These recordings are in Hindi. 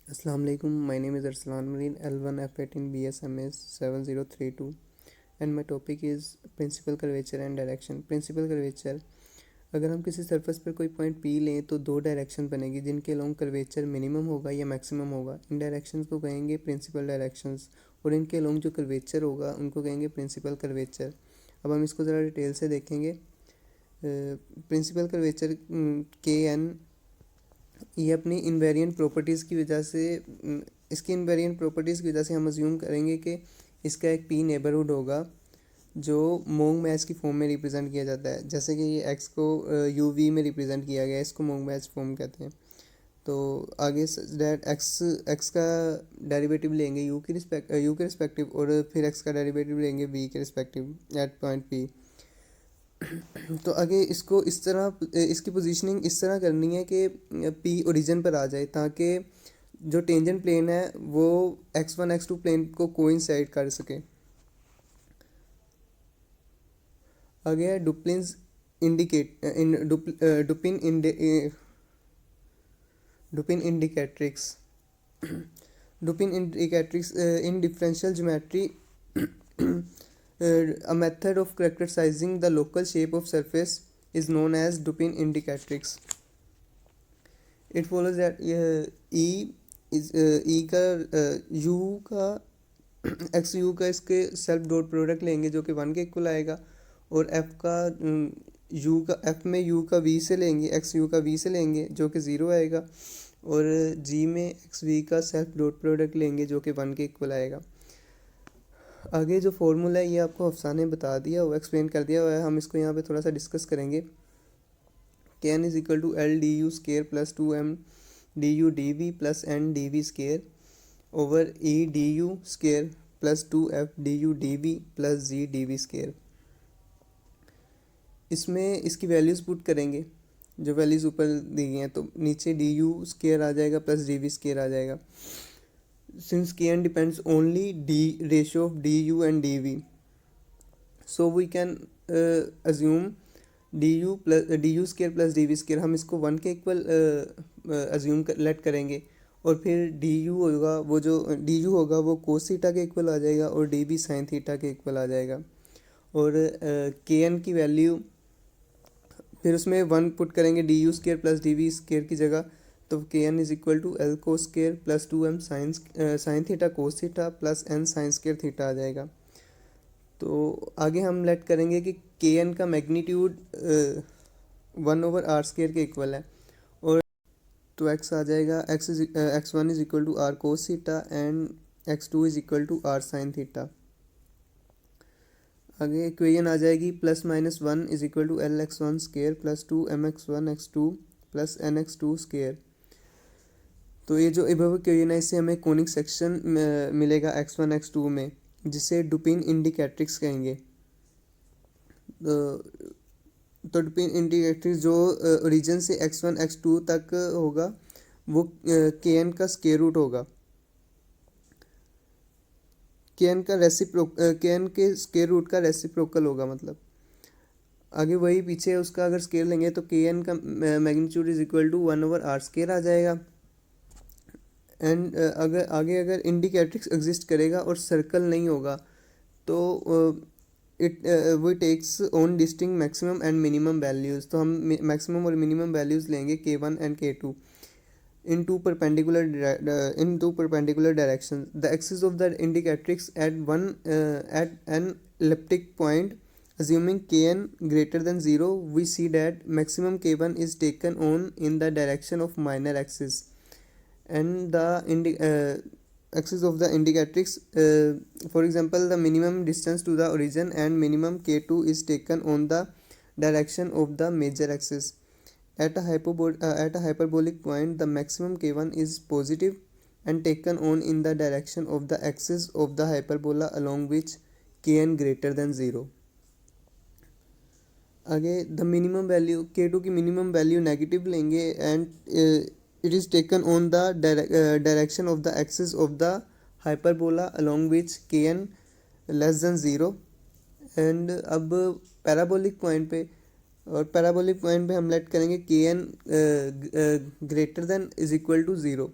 Assalamu alaikum. My name is Arslan Mareen, L1F18 BSMS 7032, and my topic is principal curvature and direction. Principal curvature, अगर हम किसी सरफेस पर कोई पॉइंट पी लें तो दो डायरेक्शन बनेगी जिनके लॉन्ग कर्वेचर मिनिमम होगा या मैक्सिमम होगा। इन डायरेक्शंस को कहेंगे प्रिंसिपल डायरेक्शंस और इनके लॉन्ग जो कर्वेचर होगा उनको कहेंगे प्रिंसिपल कर्वेचर। अब हम इसको ज़रा डिटेल से देखेंगे। प्रिंसिपल कर्वेचर के एन ये अपनी इनवेरिएंट प्रॉपर्टीज़ की वजह से इसकी इनवेरिएंट प्रॉपर्टीज़ की वजह से हम अज्यूम करेंगे कि इसका एक पी नेबरहुड होगा जो मोंग मैच की फॉर्म में रिप्रेजेंट किया जाता है। जैसे कि ये एक्स को यू वी में रिप्रेजेंट किया गया है, इसको मोंग मैच फॉर्म कहते हैं। तो आगे दैट एक्स का डेरिवेटिव लेंगे यू के रिस्पेक्टिव और फिर एक्स का डेरिवेटिव लेंगे वी के रिस्पेक्टिव एट पॉइंट पी। तो आगे इसको इस तरह इसकी पोजीशनिंग इस तरह करनी है कि पी ओरिजिन पर आ जाए ताकि जो टेंजेंट प्लेन है वो x1 x2 प्लेन को कोइंसाइड कर सके। आगे है Dupin indicatrix. Dupin indicatrix in differential geometry a method of characterizing the local shape of surface is known as Dupin indicatrix. It follows that E is E का U का एक्स यू का इसके सेल्फ डॉट प्रोडक्ट लेंगे जो कि 1 के इक्वल आएगा, और F का U का F में U का V से लेंगे, एक्स यू का V से लेंगे जो कि 0 आएगा, और G में एक्स V का सेल्फ डॉट प्रोडक्ट लेंगे जो कि 1 के इक्वल आएगा। आगे जो फॉर्मूला है ये आपको अफसाने बता दिया वो एक्सप्लेन कर दिया हुआ है, हम इसको यहाँ पे थोड़ा सा डिस्कस करेंगे। K N is equal to L D you square plus 2m D U D V plus N D we square over E D you square plus 2f D U D V plus G D we square. इसमें इसकी वैल्यूज़ पुट करेंगे जो वैल्यूज़ ऊपर दी गई हैं, तो नीचे डी यू स्केयर आ जाएगा प्लस डी वी स्केयर आ जाएगा। Since kn depends only d ratio of du and dv, so we can assume du square plus dv square, हम इसको 1 के इक्वल अज्यूम लेट करेंगे, और फिर du होगा वो जो du होगा वो कोस थीटा के इक्वल आ जाएगा और dv साइन थीटा के इक्वल आ जाएगा। और kn की वैल्यू फिर उसमें 1 पुट करेंगे du square plus dv square की जगह, तो k N is equal to l cos square plus 2m sin theta cos theta plus n sin square theta आ जाएगा। तो आगे हम लेट करेंगे कि के एन का मैग्नीट्यूड 1/r² के इक्वल है, और तो x आ जाएगा x1 is equal to R cos theta and x2 is equal to R sine theta. आगे इक्वेशन आ जाएगी +-1 is equal to L x1 square plus 2mx1 x2 plus N x2 square. तो ये जो इबव इक्वेशन है इससे हमें कोनिक सेक्शन मिलेगा x1 x2 में, जिसे डुपिन इंडिकेट्रिक्स कहेंगे। तो डुपिन इंडिकेट्रिक्स जो ओरिजिन से x1 x2 तक होगा वो kn का स्क्वायर रूट होगा, kn के स्क्वायर रूट का रेसिप्रोकल होगा। मतलब आगे वही पीछे उसका अगर स्केयर लेंगे तो kn का magnitude is equal to 1/r² आ जाएगा। एंड अगर इंडिकेट्रिक्स एग्जिस्ट करेगा और सर्कल नहीं होगा तो वो takes on distinct maximum and minimum values. तो हम मैक्सिमम और मिनिमम वैल्यूज़ लेंगे k1 and k2 in two perpendicular directions. The axis of the indicatrix at an elliptic point, assuming kn greater than 0, we see that maximum k1 is taken on in the direction of minor axis, and the axis of the indicatrix, for example the minimum distance to the origin and minimum k2 is taken on the direction of the major axis. At a hyperbolic point, the maximum k1 is positive and taken on in the direction of the axis of the hyperbola along which kn greater than 0. आगे द मिनिमम वैल्यू k2 की मिनिमम वैल्यू नेगेटिव लेंगे and it is taken on the direction of the axis of the hyperbola along which kn less than 0. And अब पैराबोलिक पॉइंट पे हम लेट करेंगे K N greater than is equal to 0।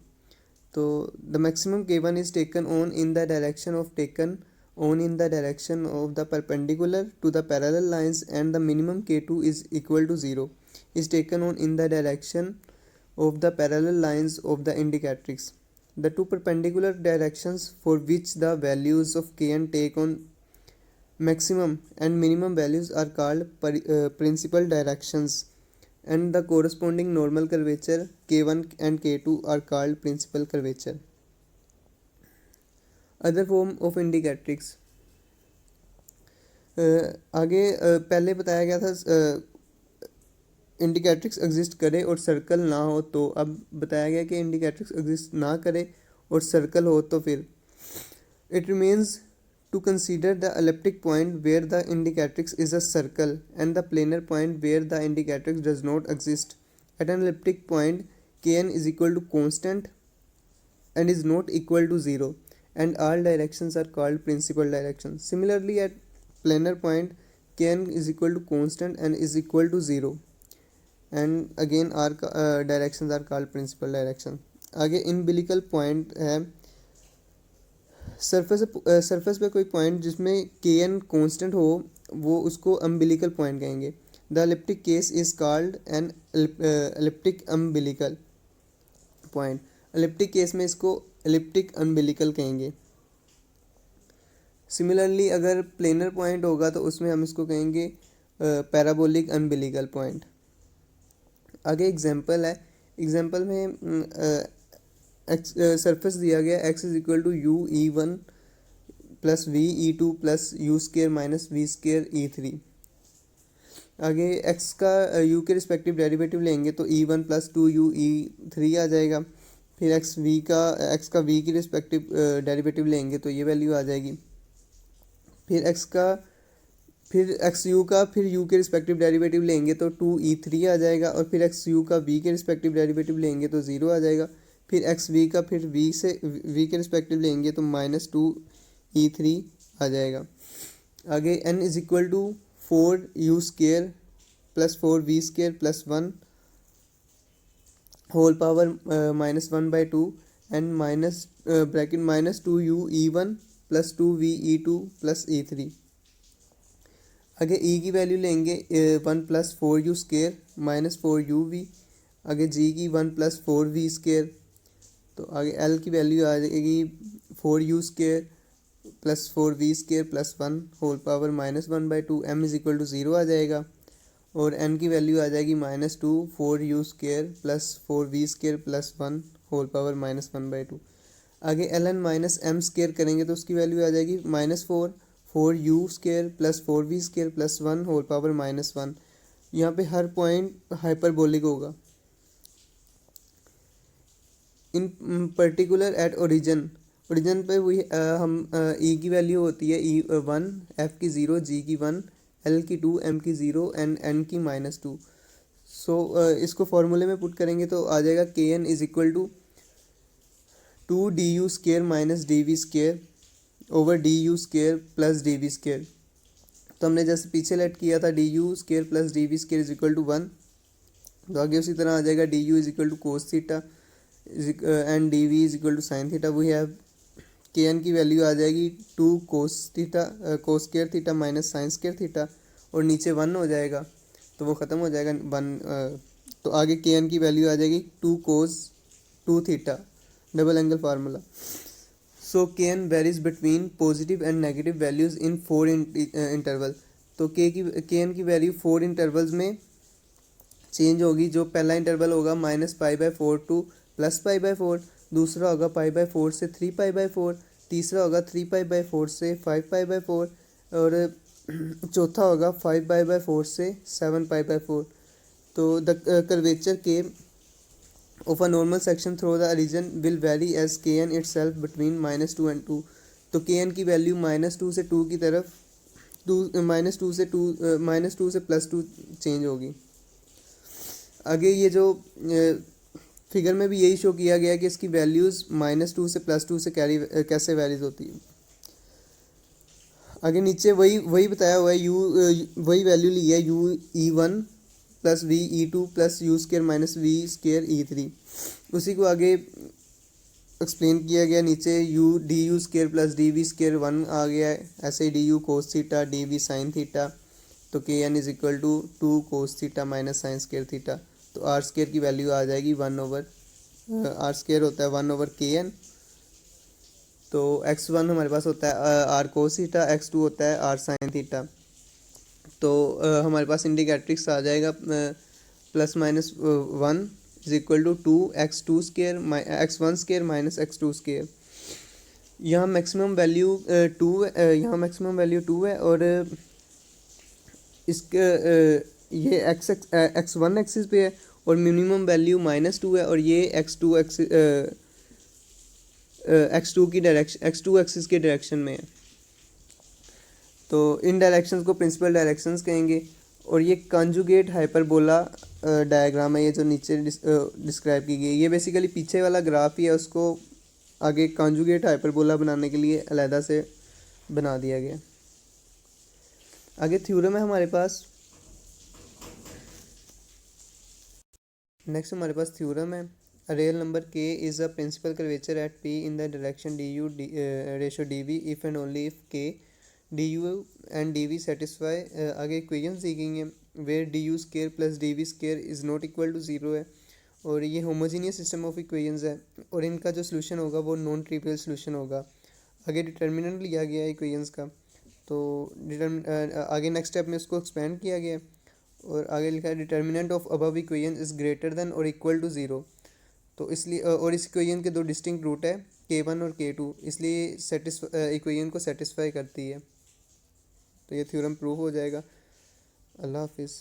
तो the maximum k1 is taken on in the direction of the perpendicular to the parallel lines and the minimum k2 is equal to 0 is taken on in the direction of the parallel lines of the indicatrix. The two perpendicular directions for which the values of kn take on maximum and minimum values are called principal directions, and the corresponding normal curvature k1 and k2 are called principal curvature. Other form of indicatrix. आगे पहले बताया गया था इंडिकेट्रिक्स एग्जिस्ट करे और सर्कल ना हो, तो अब बताया गया कि इंडिकेट्रिक्स एग्जिस्ट ना करे और सर्कल हो तो फिर it remains to consider the elliptic point where the indicatrix is a circle and the planar point where the indicatrix does not exist. At an elliptic point kn is equal to constant and is not equal to 0 and all directions are called principal directions. Similarly, at planar point kn is equal to constant and is equal to 0 and again are directions are called principal direction. आगे इनबिलिकल पॉइंट है सरफेस पे कोई पॉइंट जिसमें के एन कॉन्स्टेंट हो, वो उसको अम्बिलिकल पॉइंट कहेंगे. The elliptic case is called an elliptic umbilical point. Elliptic case में इसको एलिप्टिक अम्बिलिकल कहेंगे. सिमिलरली अगर प्लेनर पॉइंट होगा तो उसमें हम इसको कहेंगे पैराबोलिक अम्बिलिकल पॉइंट. आगे एग्जांपल है. एग्जांपल में सरफेस दिया गया x is equal to you E one plus V E two plus you square minus we square E three. आगे x का u के रिस्पेक्टिव डेरिवेटिव लेंगे तो e one plus two you e three आ जाएगा. फिर x का v की रिस्पेक्टिव डेरिवेटिव लेंगे तो ये वैल्यू आ जाएगी. फिर एक्स यू का फिर यू के रिस्पेक्टिव डेरिवेटिव लेंगे तो टू ई थ्री आ जाएगा. और फिर एक्स यू का वी के रिस्पेक्टिव डेरिवेटिव लेंगे तो ज़ीरो आ जाएगा. फिर एक्स वी का फिर वी के रिस्पेक्टिव लेंगे तो माइनस टू ई थ्री आ जाएगा. आगे N is equal to four you square plus four we square plus one whole power minus one by two and minus bracket minus two you E one plus two V E two plus E three. आगे ई की वैल्यू लेंगे one plus four you square minus four U V. आगे जी की one plus four we square. तो आगे एल की वैल्यू आ जाएगी four you square plus four we square plus one whole power minus one by two. M is equal to zero आ जाएगा. और एन की वैल्यू आ जाएगी minus two four you square plus four we square plus one whole power minus one by two. आगे l n minus m square करेंगे तो उसकी वैल्यू आ जाएगी minus four you square plus four we square plus one whole power minus one. यहाँ पे हर पॉइंट हाइपरबोलिक होगा. इन पर्टिकुलर एट ओरिजिन पे वही हम ई की वैल्यू होती है ई वन, एफ की ज़ीरो, जी की वन, एल की टू, एम की ज़ीरो एंड एन की माइनस टू. सो इसको फॉर्मूले में पुट करेंगे तो आ जाएगा K N is equal to D you square minus D we square over D you square plus D we square. तो हमने जैसे पीछे लेट किया था D you square plus D we square is equal to one, तो आगे उसी तरह आ जाएगा D U is equal to cos theta and D V is equal to sine theta. We have K N की वैल्यू आ जाएगी two cos square theta minus sign square theta और नीचे वन हो जाएगा तो वो ख़त्म हो जाएगा वन. तो आगे के एन की वैल्यू आ जाएगी two cos two theta, double angle formula. So k n varies between positive and negative values in four interval. तो के एन की वैल्यू फोर इंटरवल्स में चेंज होगी. जो पहला इंटरवल होगा minus pi by four to plus pi by four, दूसरा होगा पाई बाई फोर से थ्री पाई बाई फोर, तीसरा होगा थ्री पाई बाई फोर से फाइव पाई बाई फोर और चौथा होगा फाइव पाई बाई फोर से सेवन पाई बाई फोर. तो द कर्वेचर के of a normal section through the origin will vary as kn itself between minus two and 2. तो kn की वैल्यू माइनस टू से टू की तरफ माइनस टू से प्लस टू चेंज होगी. आगे ये जो फिगर में भी यही शो किया गया कि इसकी वैल्यूज़ माइनस टू से प्लस टू से कैसे वैरीज होती है. आगे नीचे वही बताया हुआ है वही वैल्यू ली है u E one plus V E two plus you square minus we square E three. उसी को आगे एक्सप्लेन किया गया नीचे u d you square plus D we square 1 आ गया है, ऐसे ही d u cos theta d v sin theta, तो k N is equal to 2 cos theta minus sign square theta, तो आर स्केयर की वैल्यू आ जाएगी 1/, आर स्केयर होता है 1/kn, तो x1 हमारे पास होता है आर कोस थीटा, x2 होता है आर साइन थीटा, तो हमारे पास इंडिकेट्रिक्स आ जाएगा plus minus 1 is equal to 2x2 square x1 square minus x2 square. यहाँ मैक्सिमम वैल्यू 2, यहाँ मैक्सिमम वैल्यू 2 है, और इसके ये x1 एक्सिस पे है और मिनिमम वैल्यू -2 है, और ये x2 की डायरेक्शन x2 एक्सिस के डायरेक्शन में है, तो इन डायरेक्शंस को प्रिंसिपल डायरेक्शंस कहेंगे। और ये कॉन्जुगेट हाइपरबोला डायग्राम है, ये जो नीचे डिस्क्राइब की गई, ये बेसिकली पीछे वाला ग्राफ ही है, उसको आगे कॉन्जुगेट हाइपरबोला बनाने के लिए अलहदा से बना दिया गया। आगे थ्योरम है हमारे पास, नेक्स्ट हमारे पास थ्योरम है, a real number k is a principal curvature at p in the direction du ratio dv if and only if k du and dv satisfy आगे इक्वेशंस दी गई हैं where du square plus dv square is not equal to 0 है, और ये होमोजीनियस सिस्टम ऑफ इक्वेशंस है, और इनका जो सोल्यूशन होगा वो नॉन ट्रिवियल सोल्यूशन होगा। आगे डिटर्मिनेंट लिया गया है इक्वेशंस का, तो आगे नेक्स्ट स्टेप में इसको एक्सपेंड किया गया है, और आगे लिखा है determinant of above equation is greater than और इक्वल टू 0, तो इसलिए और इस इक्वेशन के दो डिस्टिंक्ट रूट है k1 और k2, इसलिए इक्वेशन को सेटिस्फाई करती है, तो ये थ्योरम प्रूव हो जाएगा। अल्लाह हाफिज़।